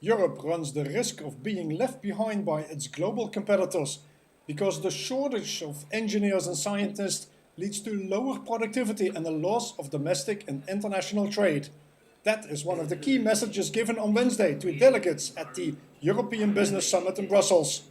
Europe runs the risk of being left behind by its global competitors because the shortage of engineers and scientists leads to lower productivity and the loss of domestic and international trade. That is one of the key messages given on Wednesday to delegates at the European Business Summit in Brussels.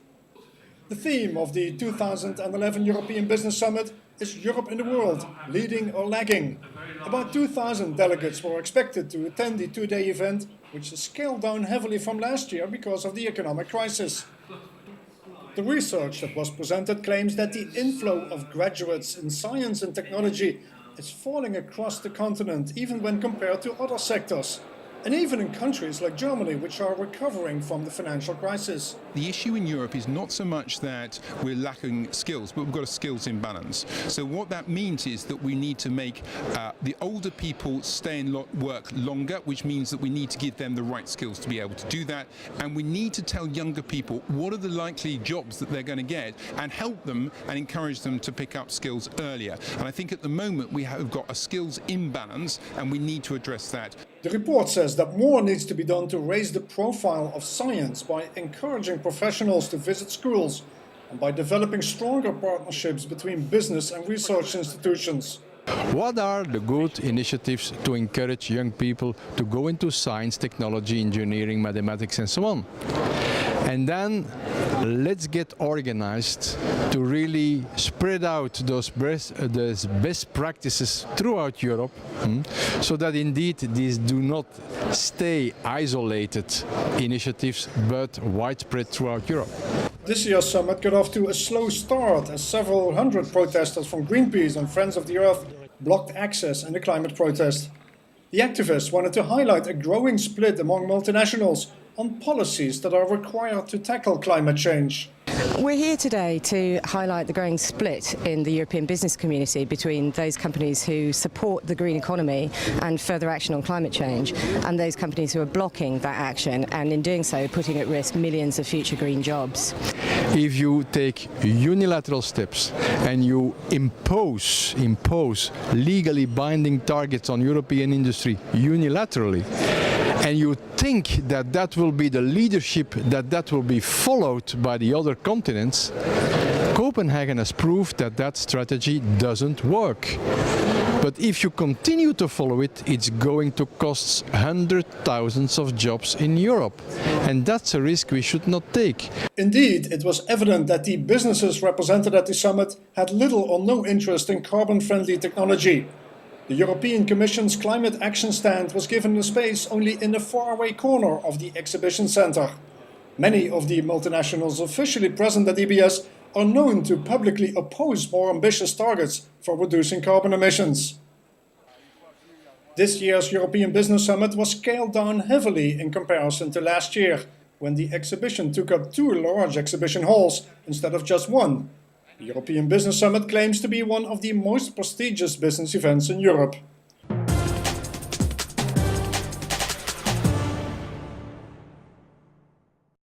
The theme of the 2011 European Business Summit is Europe in the world, leading or lagging. About 2,000 delegates were expected to attend the two-day event, which is scaled down heavily from last year because of the economic crisis. The research that was presented claims that the inflow of graduates in science and technology is falling across the continent, even when compared to other sectors, and even in countries like Germany, which are recovering from the financial crisis. The issue in Europe is not so much that we're lacking skills, but we've got a skills imbalance. So what that means is that we need to make the older people stay in work longer, which means that we need to give them the right skills to be able to do that. And we need to tell younger people what are the likely jobs that they're going to get and help them and encourage them to pick up skills earlier. And I think at the moment we have got a skills imbalance and we need to address that. The report says that more needs to be done to raise the profile of science by encouraging professionals to visit schools and by developing stronger partnerships between business and research institutions. What are the good initiatives to encourage young people to go into science, technology, engineering, mathematics and so on? And then let's get organized to really spread out those best practices throughout Europe, so that indeed these do not stay isolated initiatives but widespread throughout Europe. This year's summit got off to a slow start as several hundred protesters from Greenpeace and Friends of the Earth blocked access in the climate protest. The activists wanted to highlight a growing split among multinationals on policies that are required to tackle climate change. We're here today to highlight the growing split in the European business community between those companies who support the green economy and further action on climate change and those companies who are blocking that action and in doing so putting at risk millions of future green jobs. If you take unilateral steps and you impose legally binding targets on European industry unilaterally, and you think that that will be the leadership, that will be followed by the other continents, Copenhagen has proved that that strategy doesn't work. But if you continue to follow it, it's going to cost hundreds of thousands of jobs in Europe. And that's a risk we should not take. Indeed, it was evident that the businesses represented at the summit had little or no interest in carbon-friendly technology. The European Commission's climate action stand was given a space only in a faraway corner of the exhibition center. Many of the multinationals officially present at EBS are known to publicly oppose more ambitious targets for reducing carbon emissions. This year's European Business Summit was scaled down heavily in comparison to last year, when the exhibition took up 2 large exhibition halls instead of just one. The European Business Summit claims to be one of the most prestigious business events in Europe.